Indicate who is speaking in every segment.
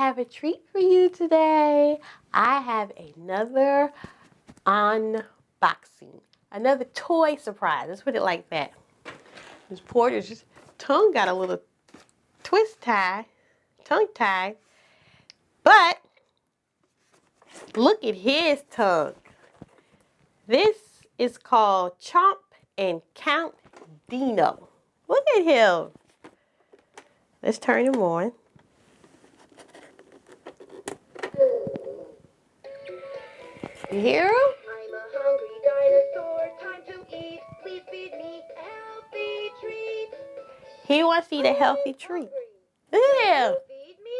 Speaker 1: have a treat for you today. I have another unboxing, another toy surprise. Let's put it like that. Miss Porter's tongue got a little tongue tie, but look at his tongue. This is called Chomp and Count Dino. Look at him. Let's turn him on. You hear him?
Speaker 2: I'm a hungry dinosaur. Time to eat. Please feed me a healthy treat.
Speaker 1: He wants to eat a healthy treat. Look at him.
Speaker 2: Feed me.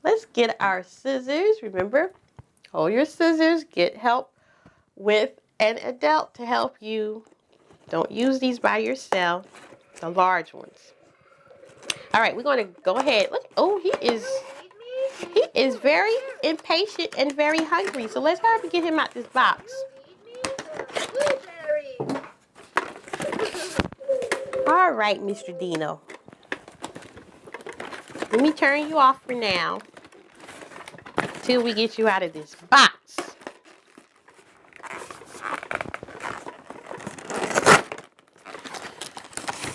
Speaker 1: Let's get our scissors. Remember, hold your scissors. Get help with an adult to help you. Don't use these by yourself, the large ones. All right, we're going to go ahead. Look, oh, he is very impatient and very hungry. So let's hurry up and get him out this box. All right, Mr. Dino. Let me turn you off for now till we get you out of this box.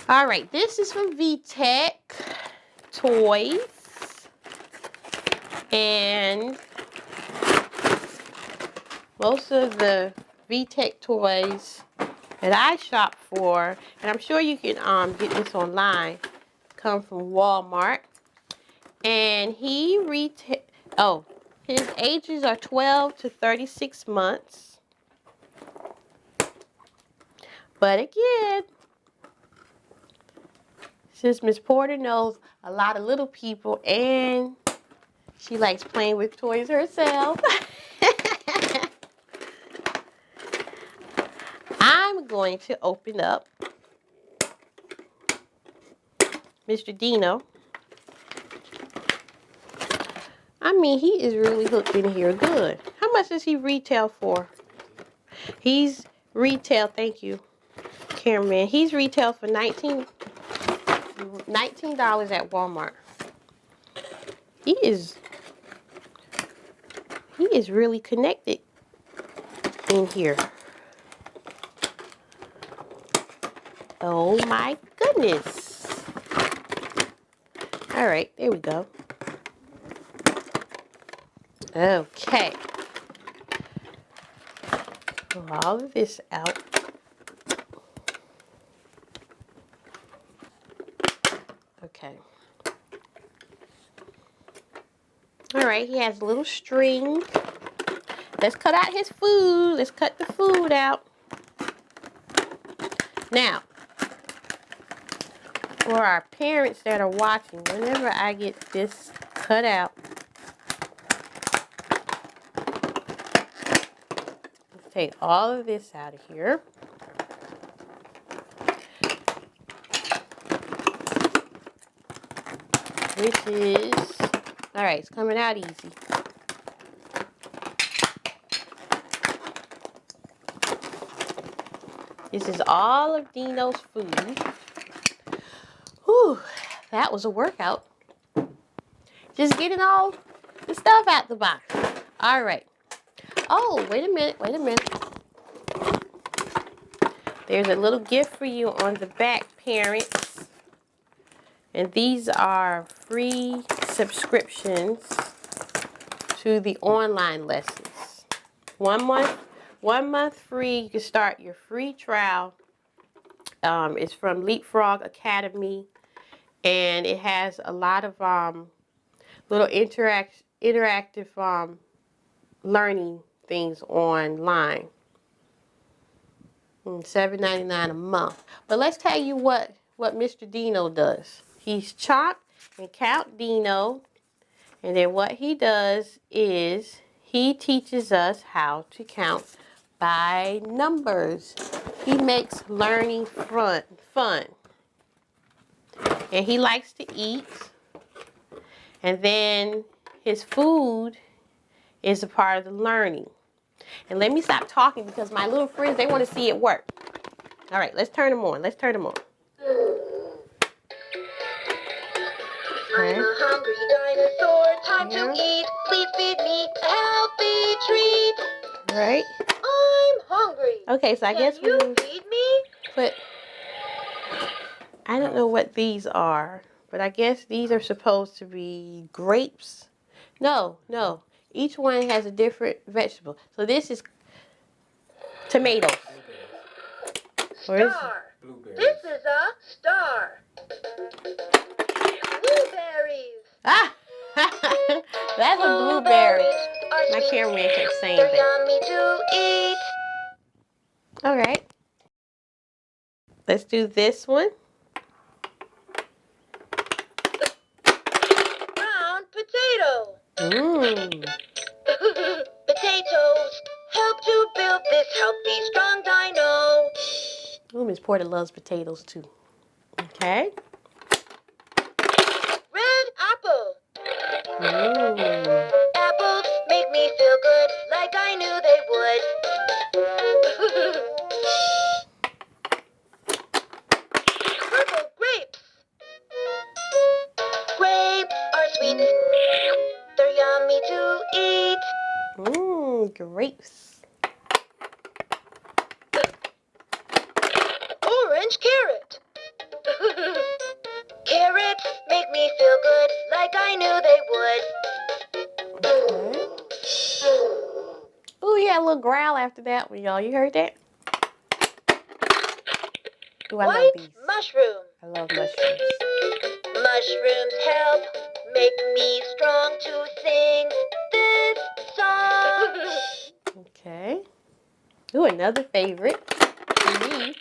Speaker 1: All right, this is from VTech Toys. And most of the VTech toys that I shop for, and I'm sure you can get this online, come from Walmart. And his ages are 12 to 36 months. But again, since Miss Porter knows a lot of little people and she likes playing with toys herself, I'm going to open up Mr. Dino. I mean, he is really hooked in here good. How much does he retail for? He's retail, thank you, cameraman. He's retail for $19 at Walmart. He is really connected in here. Oh my goodness. All right, there we go. Okay. Pull all of this out. Okay. All right, he has a little string. Let's cut out his food. Let's cut the food out. Now, for our parents that are watching, whenever I get this cut out, let's take all of this out of here. Which is, all right, it's coming out easy. This is all of Dino's food. Whew, that was a workout. Just getting all the stuff out the box. All right. Oh, wait a minute. There's a little gift for you on the back, parents. And these are free subscriptions to the online lessons. 1 month free. You can start your free trial. It's from Leapfrog Academy, and it has a lot of little interactive learning things online. $7.99 a month. But let's tell you what Mr. Dino does. He's Chomp and Count Dino, and then what he does is he teaches us how to count by numbers. He makes learning fun. And he likes to eat. And then his food is a part of the learning. And let me stop talking because my little friends, they want to see it work. All right, let's turn them on.
Speaker 2: time to eat. Please feed me a healthy treat.
Speaker 1: Right.
Speaker 2: I'm hungry.
Speaker 1: Okay, so I guess
Speaker 2: Can you
Speaker 1: we
Speaker 2: feed me?
Speaker 1: put, I don't know what these are, but I guess these are supposed to be grapes. No, no. Each one has a different vegetable. So this is tomatoes. Or is it?
Speaker 2: Star. This is a star. Blueberries.
Speaker 1: Ah! That's a blueberry. My cameraman kept saying
Speaker 2: They're
Speaker 1: that.
Speaker 2: yummy to eat.
Speaker 1: All right. Let's do this one.
Speaker 2: Brown potato.
Speaker 1: Mmm.
Speaker 2: Potatoes help to build this healthy, strong dino.
Speaker 1: Ooh, Miss Porter loves potatoes too. Okay.
Speaker 2: Red apple.
Speaker 1: Mmm.
Speaker 2: Apples make me feel good, like I knew they would. Purple grapes. Grapes are sweet. They're yummy to eat.
Speaker 1: Mmm, grapes.
Speaker 2: Orange carrot. Carrots make me feel good, like I knew they would.
Speaker 1: Okay. Ooh, yeah, a little growl after that one, y'all. You heard that? Ooh, I love
Speaker 2: White
Speaker 1: these.
Speaker 2: mushroom.
Speaker 1: I love mushrooms.
Speaker 2: Mushrooms help make me strong to sing this song.
Speaker 1: Okay. Ooh, another favorite for me.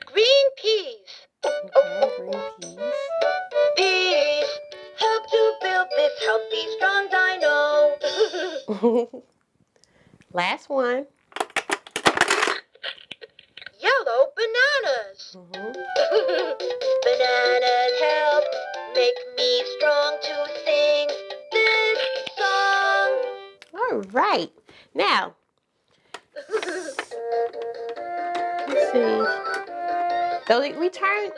Speaker 2: Green peas.
Speaker 1: Okay, green peas.
Speaker 2: Peas help to build this healthy, strong dino.
Speaker 1: Last one.
Speaker 2: Yellow bananas.
Speaker 1: Mm-hmm.
Speaker 2: Bananas help make me strong to sing this song.
Speaker 1: All right. Now, let's see. So we turn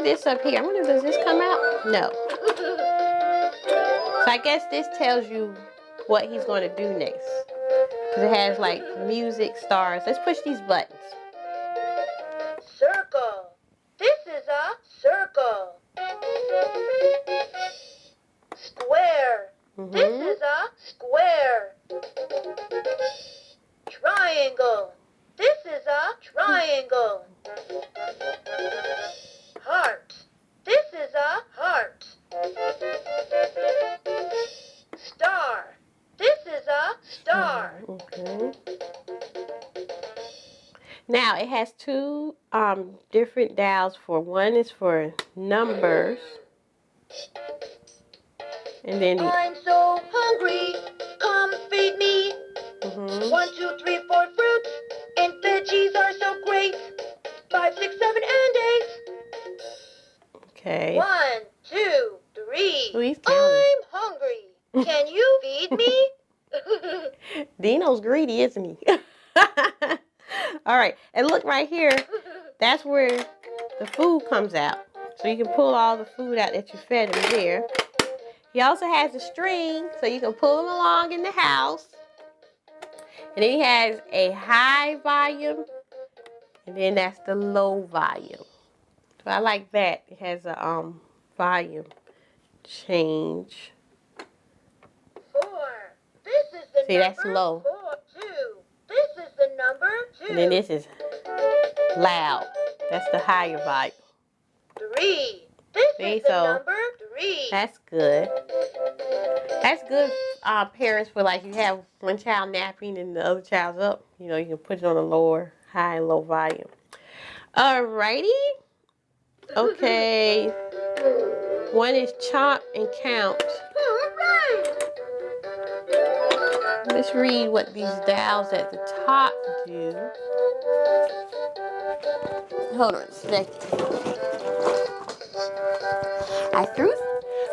Speaker 1: this up here. I wonder, does this come out? No. So I guess this tells you what he's going to do next. Because it has like music, stars. Let's push these buttons.
Speaker 2: Circle. This is a circle. Square. This
Speaker 1: Mm-hmm.
Speaker 2: is a square. Triangle. This is a triangle. Heart. This is a heart. Star. This is a star.
Speaker 1: Okay. Now it has two different dials for one is for numbers. And then the
Speaker 2: I'm so hungry. Come feed me. 1, 2, 3, 4 fruits and veggies are so great. 5, 6, 7, and 8.
Speaker 1: okay.
Speaker 2: 1, 2, 3.
Speaker 1: Oh, he's counting.
Speaker 2: I'm hungry. Can you feed me?
Speaker 1: Dino's greedy, isn't he? All right, and look right here. That's where the food comes out. So you can pull all the food out that you fed him there. He also has a string, so you can pull him along in the house. And then he has a high volume, and then that's the low volume. So I like that. It has a volume change.
Speaker 2: 4. This is the
Speaker 1: See,
Speaker 2: number
Speaker 1: that's low.
Speaker 2: 4, 2. This is the number 2.
Speaker 1: And then this is loud. That's the higher volume.
Speaker 2: 3. This
Speaker 1: See,
Speaker 2: is the
Speaker 1: so
Speaker 2: number 3.
Speaker 1: that's good. That's good, parents, for like you have one child napping and the other child's up. You know, you can put it on a lower, high and low volume. Alrighty. Okay. One is Chomp and Count. Let's read what these dials at the top do. Hold on a second.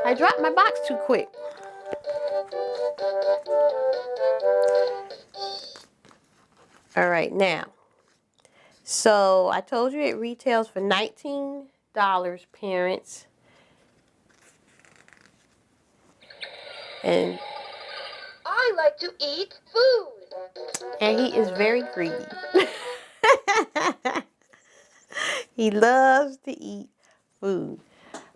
Speaker 1: I dropped my box too quick. All right, now. So I told you it retails for $19, parents. And
Speaker 2: I like to eat food.
Speaker 1: he is very greedy. He loves to eat food.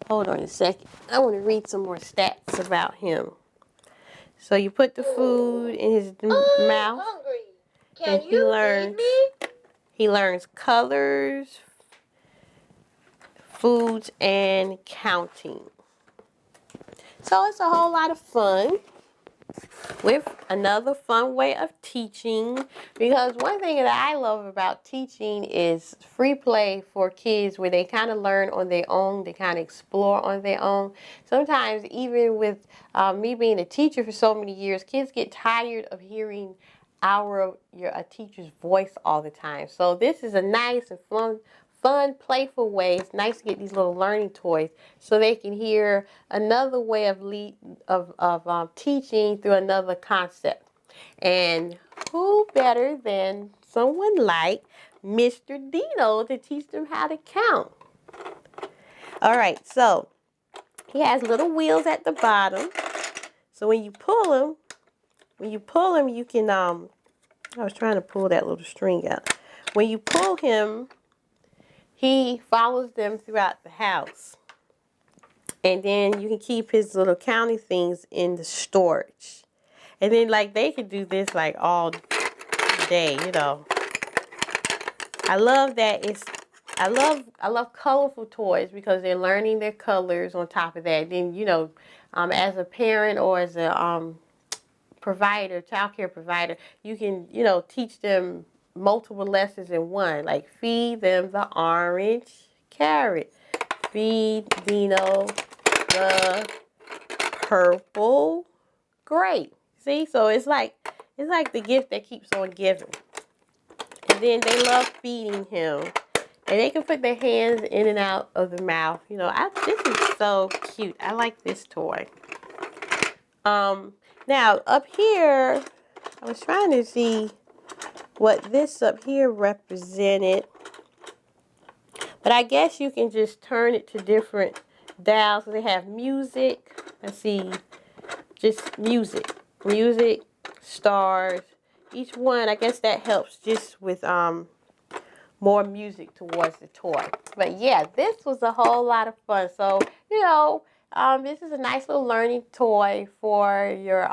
Speaker 1: Hold on a second. I want to read some more stats about him. So you put the food in his mouth.
Speaker 2: Hungry.
Speaker 1: And
Speaker 2: Can you feed me?
Speaker 1: He learns colors, foods, and counting. So it's a whole lot of fun. With another fun way of teaching, because one thing that I love about teaching is free play for kids where they kind of learn on their own, they kind of explore on their own. Sometimes even with me being a teacher for so many years, kids get tired of hearing a teacher's voice all the time. So this is a nice and fun, playful way. It's nice to get these little learning toys so they can hear another way of teaching through another concept. And who better than someone like Mr. Dino to teach them how to count? All right, so he has little wheels at the bottom. So when you pull him, you can I was trying to pull that little string out. When you pull him, he follows them throughout the house. And then you can keep his little counting things in the storage. And then they could do this all day, I love that I love colorful toys because they're learning their colors on top of that. Then, as a parent or as a provider, childcare provider, you can, teach them multiple lessons in one. Like feed them the orange carrot. Feed Dino the purple grape. See, so it's like the gift that keeps on giving. And then they love feeding him. And they can put their hands in and out of the mouth. This is so cute. I like this toy. Now up here, I was trying to see what this up here represented. But I guess you can just turn it to different dials. So they have music. Let's see, just music, stars. Each one, I guess that helps just with more music towards the toy. But yeah, this was a whole lot of fun. So this is a nice little learning toy for your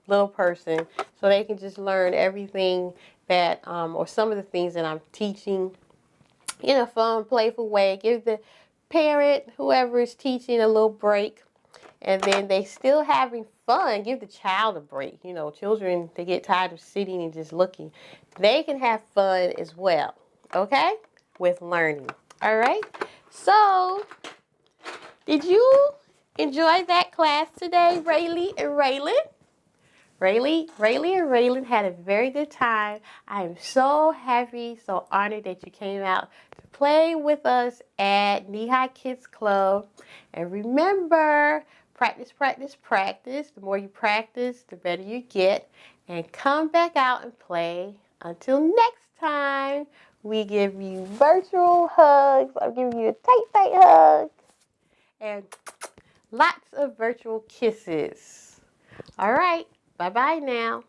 Speaker 1: little person, so they can just learn everything that or some of the things that I'm teaching in a fun, playful way. Give the parent, whoever is teaching, a little break. And then they still having fun. Give the child a break. Children, they get tired of sitting and just looking. They can have fun as well, okay, with learning. All right? So, did you enjoy that class today, Rayleigh and Raylan? Rayleigh and Raylan had a very good time. I am so happy, so honored that you came out to play with us at Knee High Kids Club. And remember, practice, practice, practice. The more you practice, the better you get. And come back out and play. Until next time, we give you virtual hugs. I'm giving you a tight, tight hug. And lots of virtual kisses. All right. Bye-bye now.